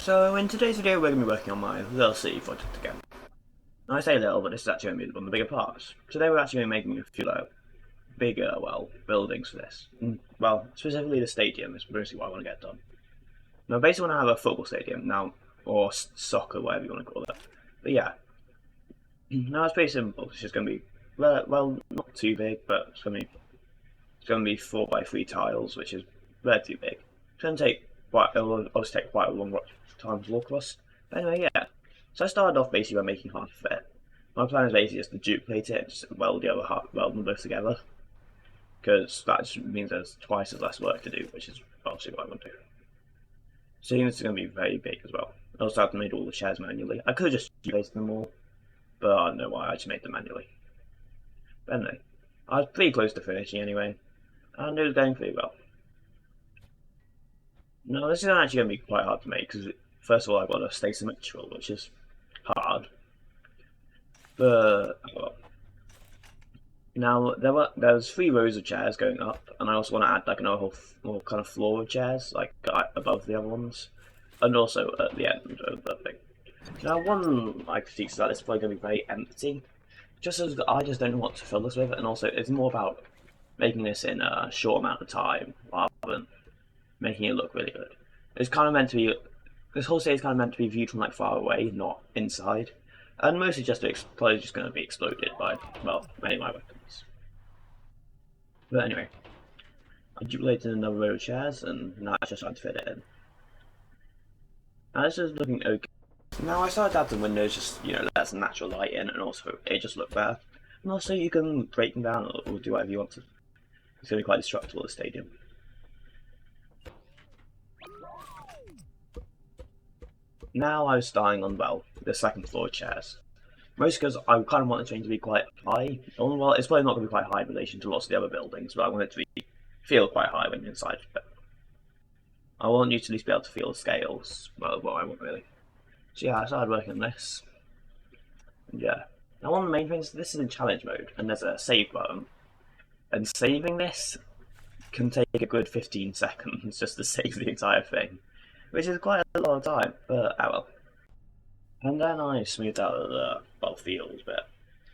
So in today's video we're going to be working on my little city project again. Now I say little, but this is actually going to be one of the bigger parts. Today we're actually going to be making a few bigger, buildings for this. Well, specifically the stadium is mostly what I want to get done. Now basically I want to have a football stadium now, or soccer, whatever you want to call it. But yeah, now it's pretty simple. It's just going to be, well, not too big, but it's going to be 4x3 tiles, which is relatively big. It's going to take it'll obviously take quite a long time to walk across. But anyway, yeah. So I started off basically by making half of it. My plan is basically just to duplicate it and just weld the other half, weld them both together. Because that just means there's twice as less work to do, which is obviously what I want to do. So this is going to be very big as well. I also have to make all the chairs manually. I could have just duplicated them all, but I don't know why I just made them manually. But anyway, I was pretty close to finishing anyway, and it was going pretty well. No, this is actually going to be quite hard to make because first of all I've got to stay symmetrical, which is hard. But well. Now there's 3 rows of chairs going up, and I also want to add like another whole kind of floor of chairs, like above the other ones, and also at the end of the thing. Now one critique is that it's probably going to be very empty, just as I just don't know what to fill this with, and also it's more about making this in a short amount of time rather than making it look really good. It's kind of meant to be. This whole stage is kind of meant to be viewed from like far away, not inside, and mostly just probably just going to be exploded by many of my weapons. But anyway, I duplicated another row of chairs, and now I just tried to fit it in. Now this is looking okay. Now I started to add some windows, just let some natural light in, and also it just looked better. And also you can break them down or do whatever you want to. It's going to be quite destructible, the stadium. Now I was starting on, the second floor chairs. Mostly because I kind of want the train to be quite high. Well, it's probably not going to be quite high in relation to lots of the other buildings, but I want it to feel quite high when you're inside. But I want you to at least be able to feel the scales. Well, what I want really. So yeah, I started working on this. And yeah. Now one of the main things, this is in challenge mode, and there's a save button. And saving this can take a good 15 seconds just to save the entire thing. Which is quite a lot of time, but oh well. And then I smoothed out the field a bit.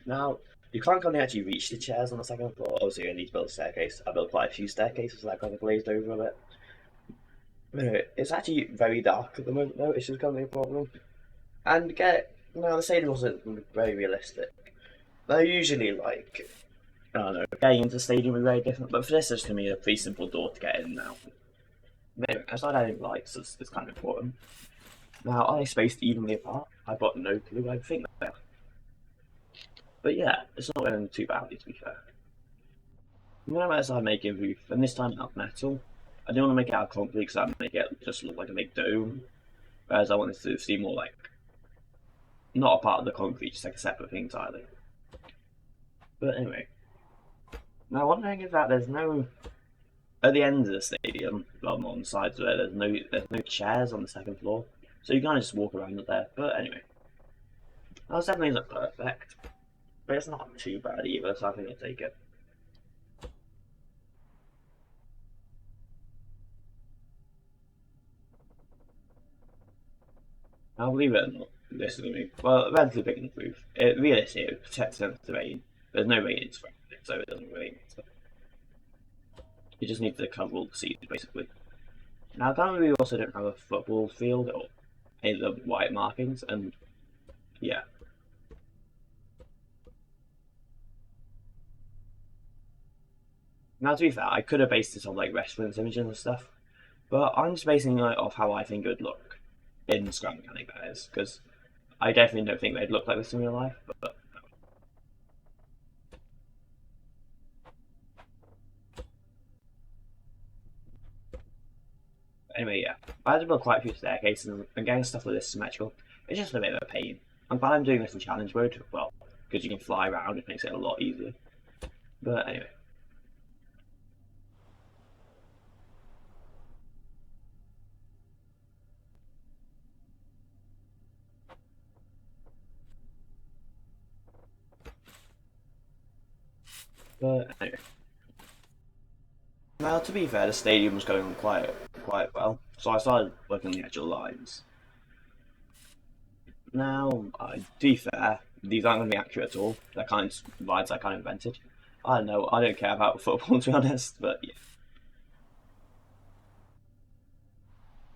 Now, you can't actually reach the chairs on the second floor. Obviously, you need to build a staircase. I built quite a few staircases that I kind of glazed over a bit. Anyway, it's actually very dark at the moment, though, which is going to be a problem. And now the stadium wasn't very realistic. They're usually like, I don't know, getting into the stadium is very different, but for this, it's going to be a pretty simple door to get in now. Anyway, I started adding lights, it's kind of important. Now, are they spaced evenly apart? I've got no clue, I think they are. But yeah, it's not going too badly, to be fair. And then I started making a roof, and this time out of metal. I didn't want to make it out of concrete because that would make it just look like a big dome. Whereas I wanted to see more like, not a part of the concrete, just like a separate thing entirely. But anyway. Now one thing is that there's no, at the end of the stadium, on the sides of it, there's no chairs on the second floor. So you kind of just walk around up there. But anyway, that definitely not perfect, but it's not too bad either, so I think I'll take it. Now, believe it or not, this is going to be, relatively big enough roof. Realistically, it protects against the rain. There's no rain in it, so it doesn't rain. So you just need to cover all the seats, basically. Now, apparently we also don't have a football field or any of the white markings, and yeah. Now, to be fair, I could have based this on like reference images and stuff, but I'm just basing it off how I think it would look in Scrap Mechanic, that is, because I definitely don't think they'd look like this in real life. But anyway, yeah, I had to build quite a few staircases, and getting stuff like this symmetrical, it's just a bit of a pain. I'm glad I'm doing this in challenge mode, well, because you can fly around, it makes it a lot easier. But anyway. Now, to be fair, the stadium was going quite well, so I started working on the actual lines. Now, to be fair, these aren't going to be accurate at all. They're kind of rides I kind of invented. I don't know. I don't care about football to be honest, but yeah.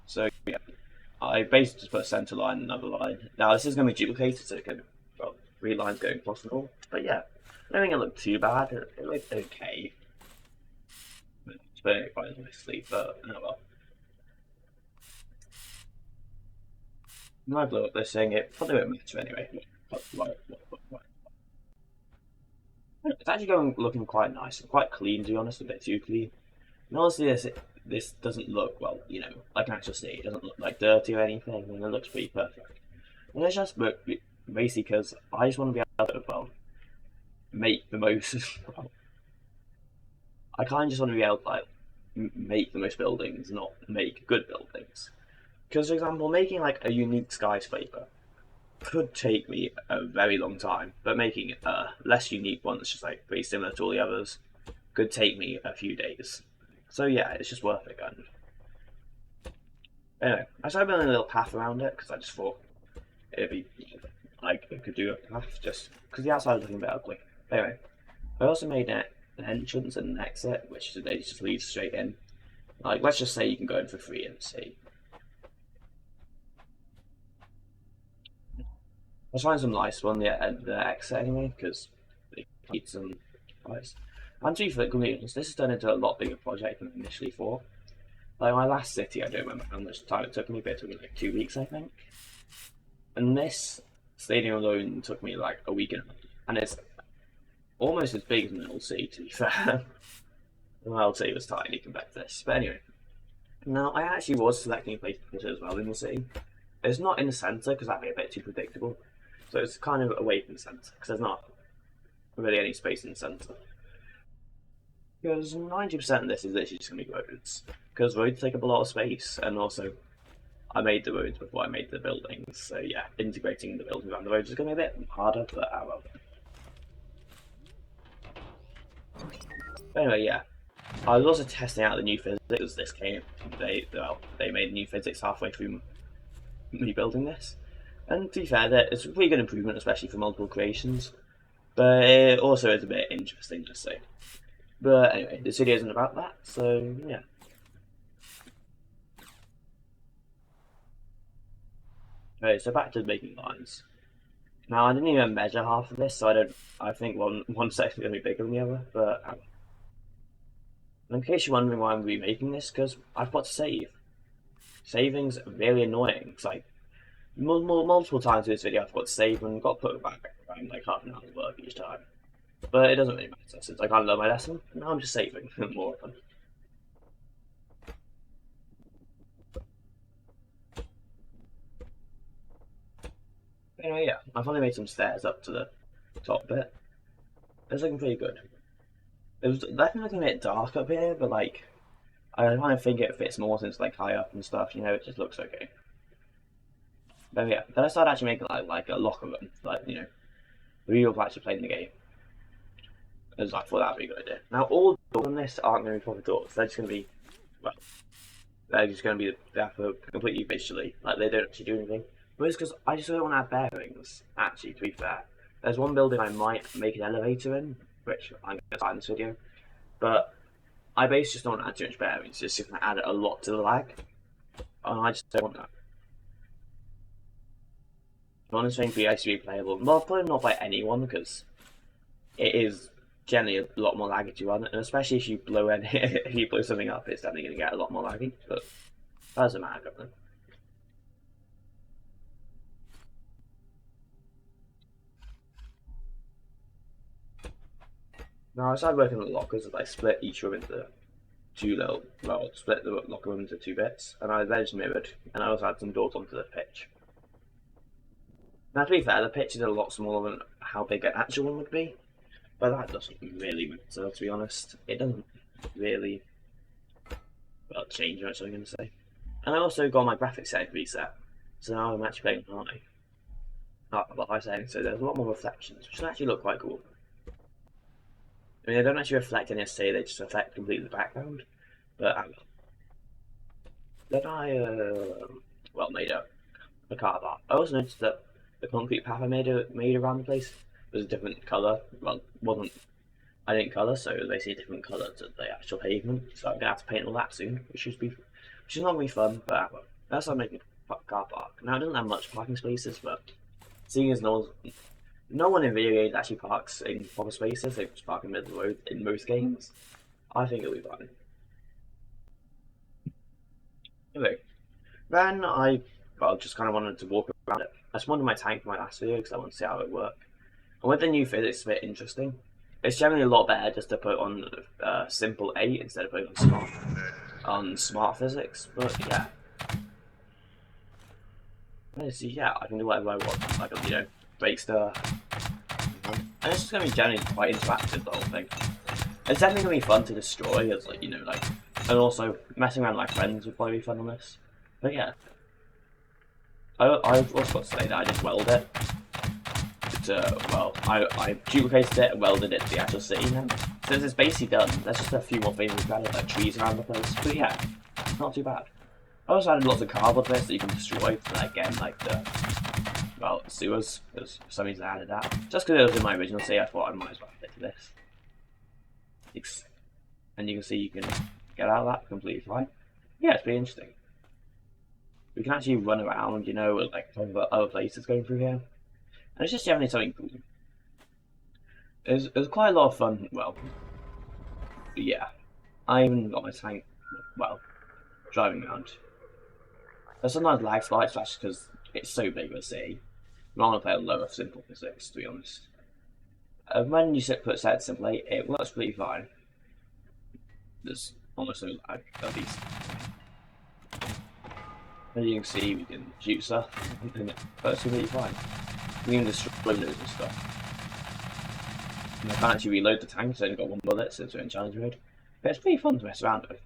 So yeah, I basically just put a center line and another line. Now this is going to be duplicated, so it can well, three lines going possible. But yeah, I don't think it looked too bad. It looked okay. It's burning it quite nicely, but oh well. When I blew up this thing, it probably won't matter anyway. It's actually going looking quite nice and quite clean, to be honest, a bit too clean. And honestly, this doesn't look well, like an actual city. It doesn't look like dirty or anything, and it looks pretty perfect. And it's just basically because I just want to be able to make the most. Well, I kind of just want to be able to make the most buildings, not make good buildings. Because, for example, making like a unique skyscraper could take me a very long time, but making a less unique one that's just like very similar to all the others could take me a few days. So yeah, it's just worth it, kind of. Anyway, I started building a little path around it because I just thought it'd be like it could do a path just because the outside is looking a bit ugly. Anyway, I also made an entrance and an exit, which today just leads straight in. Like, let's just say you can go in for free and see. Let's find some nice one, yeah, the exit anyway, because they need some price. And to be completely honest, this has turned into a lot bigger project than I initially thought. Like my last city, I don't remember how much time it took me, but it took me like 2 weeks, I think. And this stadium alone took me like a week and a half. And it's almost as big as an old city, to be fair. My old city was tiny compared to this. But anyway, now I actually was selecting a place to put it as well in the city. It's not in the centre because that'd be a bit too predictable. So it's kind of away from the centre because there's not really any space in the centre. Because 90% of this is literally just going to be roads. Because roads take up a lot of space, and also I made the roads before I made the buildings. So yeah, integrating the buildings around the roads is going to be a bit harder, but well. Anyway, yeah. I was also testing out the new physics. This came. They made new physics halfway through me building this. And to be fair, it's a pretty good improvement, especially for multiple creations. But it also is a bit interesting to see. But anyway, this video isn't about that, so yeah. Okay, so back to making lines. Now I didn't even measure half of this, so I think one section is gonna be bigger than the other. But in case you're wondering why I'm remaking this, because I've got to save. Saving's really annoying. It's like multiple times in this video I've got to save and got to put it back around like half an hour's work each time. But it doesn't really matter since I can't learn my lesson. Now I'm just saving more often. Anyway, yeah, I finally made some stairs up to the top bit. It's looking pretty good. It was definitely looking a bit dark up here, but like, I kind of think it fits more since like high up and stuff. It just looks okay. But yeah, then I started actually making like a locker room, the people who actually playing the game. As I thought that'd be a good idea. Now all doors on this aren't going to be proper doors. They're just going to be, well, they're just going to be there for completely visually. Like they don't actually do anything. But it's because I just don't want to have bearings. Actually, to be fair, there's one building I might make an elevator in, which I'm going to start in this video. But I basically just don't want to add too much bearings. It's just going to add a lot to the lag, and I just don't want that. Honestly, think be actually playable. Well, probably not by anyone because it is generally a lot more laggy to run, and especially if you blow if you blow something up, it's definitely going to get a lot more laggy. But that doesn't matter. Now I started working on the lockers. I split each room into split the locker room into two bits, and I then just mirrored, and I also had some doors onto the pitch. Now to be fair, the pitch is a lot smaller than how big an actual one would be, but that doesn't really matter, to be honest. It doesn't really change much, I'm going to say. And I also got my graphics setting reset, so now I'm actually playing high settings, so there's a lot more reflections, which actually look quite cool. I mean, they don't actually reflect any SC, they just reflect completely the background, but then I made a card art. I also noticed that the concrete path I made around the place was a different colour. Well, wasn't I didn't colour, so it was basically a different colour to the actual pavement. So I'm gonna have to paint all that soon, which is not really fun. But that's how I'm making a car park. Now it doesn't have much parking spaces, but seeing as no one in video games actually parks in proper spaces, they just park in the middle of the road in most games. I think it'll be fun. Anyway, then just kind of wanted to walk around it. I just wanted my tank for my last video because I want to see how it works. And with the new physics, it's a bit interesting. It's generally a lot better just to put on simple 8 instead of putting on smart physics. But yeah, I can do whatever I want. I can break stuff, and it's just gonna be generally quite interactive, the whole thing. It's definitely gonna be fun to destroy, as and also messing around with my friends would probably be fun on this. But yeah, I've also got to say that I did weld it. I duplicated it and welded it to the actual city now. Since it's basically done, there's just a few more things we've added, like trees around the place. But yeah, not too bad. I also added lots of cardboard bits that you can destroy, again, like the sewers, because for some reason I added that. Just because it was in my original city, I thought I might as well add it to this. And you can see you can get out of that completely fine. Yeah, it's pretty interesting. We can actually run around, with other places going through here. And it's just generally something cool. It was quite a lot of fun, yeah. I even got my tank, driving around. There's sometimes lag spikes, that's because it's so big of a city. I'm not going to play on lower simple physics, to be honest. When you put set simple 8, it works pretty fine. There's almost no lag, at least. As you can see, we can shoot stuff, and it works completely fine. We can destroy windows and stuff. And I can't actually reload the tank, so I only got one bullet since we're in challenge mode. But it's pretty fun to mess around with.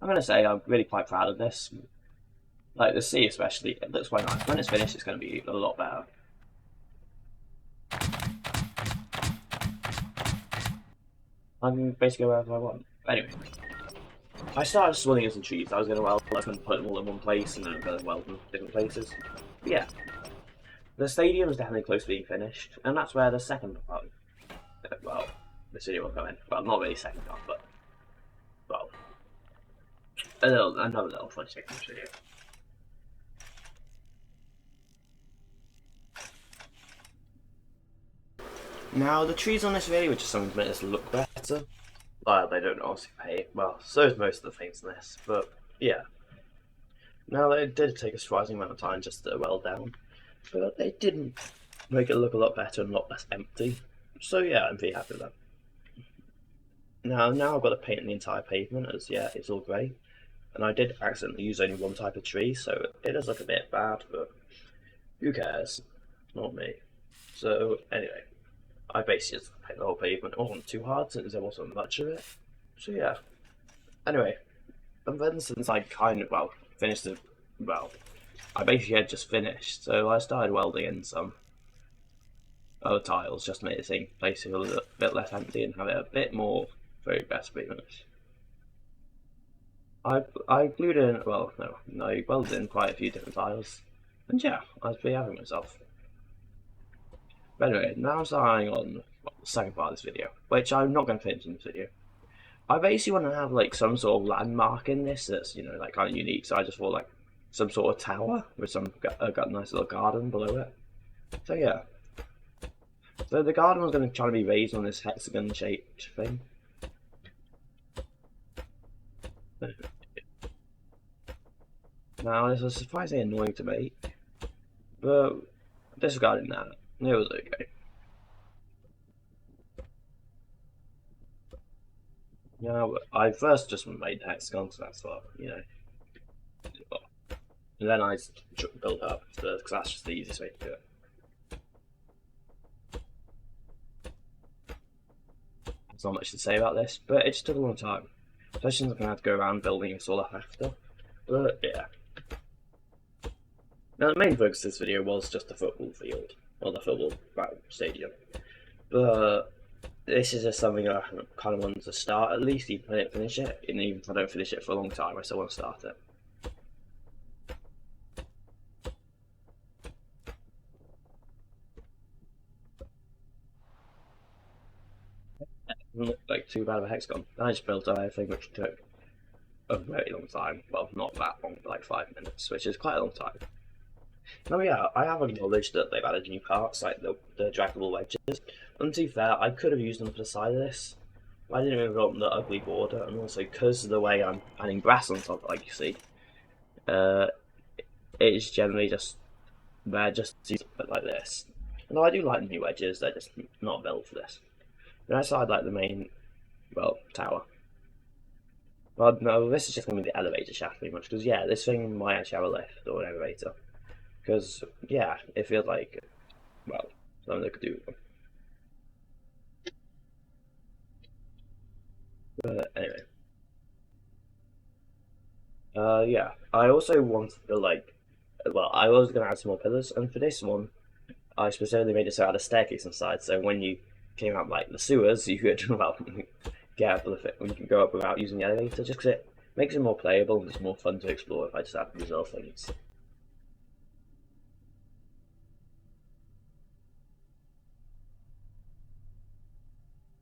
I'm going to say I'm really quite proud of this. Like the sea especially, it looks quite nice. When it's finished, it's going to be a lot better. I can basically go wherever I want. Anyway, I started swirling in some trees. I was going to put them all in one place and then go weld them in different places. But yeah. The stadium is definitely close to being finished, and that's where the second part, the video will come in. Well, not really second part, but, another little 20-second video. Now, the trees on this video are just something to make this look better. They don't obviously pay, so is most of the things in this, but yeah. Now, it did take a surprising amount of time just to weld down. But they didn't make it look a lot better and a lot less empty. So yeah, I'm pretty happy with that. Now I've got to paint the entire pavement, as yeah, it's all grey. And I did accidentally use only one type of tree, so it does look a bit bad, but who cares? Not me. So anyway, I basically just painted the whole pavement. It wasn't too hard since there wasn't much of it. So yeah. Anyway, and then since I finished it, I basically had just finished, so I started welding in some other tiles just to make the same place feel a little bit less empty and have it a bit more very best finish. I glued in, I welded in quite a few different tiles, and yeah, I was pretty happy with myself. But anyway, now I'm starting on the second part of this video, which I'm not going to finish in this video. I basically want to have some sort of landmark in this that's kind of unique, so I just thought some sort of tower with got a nice little garden below it. So yeah. So the garden was going to try to be raised on this hexagon shaped thing. Now this was surprisingly annoying to make, but disregarding that, it was okay. Now I first just made the hexagon, so that's what and then I built up because that's just the easiest way to do it. There's not much to say about this, but it just took a long time. Especially since I'm going to have to go around building it all up after. But yeah. Now the main focus of this video was just the football field, or the football stadium. But this is just something I kind of wanted to start at least, even if I didn't finish it. And even if I don't finish it for a long time, I still want to start it. Doesn't look like too bad of a hexagon. I just built everything, which took a very long time. Well, not that long, like 5 minutes, which is quite a long time. Oh yeah, I have acknowledged that they've added new parts, like the draggable wedges. And to be fair, I could have used them for the side of this. But I didn't really want the ugly border, and also because of the way I'm adding brass on top, like you see, uh, it's generally just they're just like this. Although I do like the new wedges, they're just not built for this. The rest side like the main, well, tower. Well, no, this is just going to be the elevator shaft pretty much, because yeah, this thing might actually have a lift or an elevator. Because, yeah, it feels like, well, something they could do. But anyway. Yeah, I also wanted to, like, well, I was going to add some more pillars, and for this one, I specifically made it so I had a staircase inside, so when you came out, like, the sewers, you could, well, get up with it, you can go up without using the elevator, just because it makes it more playable and it's more fun to explore if I just add these little things.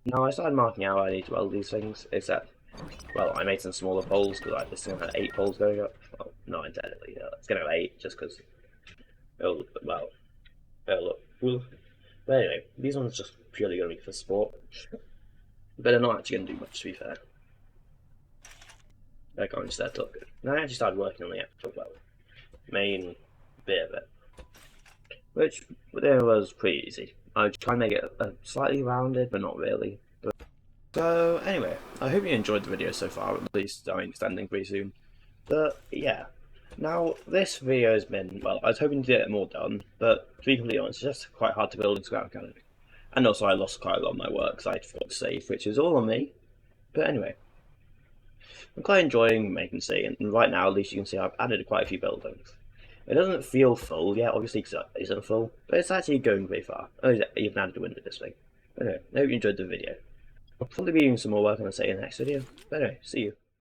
Now, I started marking out I need to weld these things, except, well, I made some smaller poles, because like, this thing had 8 poles going up. Well, 9 technically, it's going to have 8, just because it'll, well, it'll look cool. But anyway, these ones are just purely going to be for sport. But they're not actually going to do much, to be fair. They're going to set up good. And I actually started working on the actual, well, main bit of it, which there was pretty easy. I was trying to make it slightly rounded, but not really. So anyway, I hope you enjoyed the video so far, at least I mean it's ending pretty soon. But yeah, now this video has been, well, I was hoping to get it more done, but to be completely honest, it's just quite hard to build in Scrap Mechanic. And also I lost quite a lot of my work, because I forgot to save, which is all on me. But anyway, I'm quite enjoying making C, and right now at least you can see I've added quite a few buildings. It doesn't feel full yet, obviously because it isn't full, but it's actually going pretty far. Oh, even added a window this thing. But anyway, I hope you enjoyed the video. I'll probably be doing some more work on the set in the next video. But anyway, see you.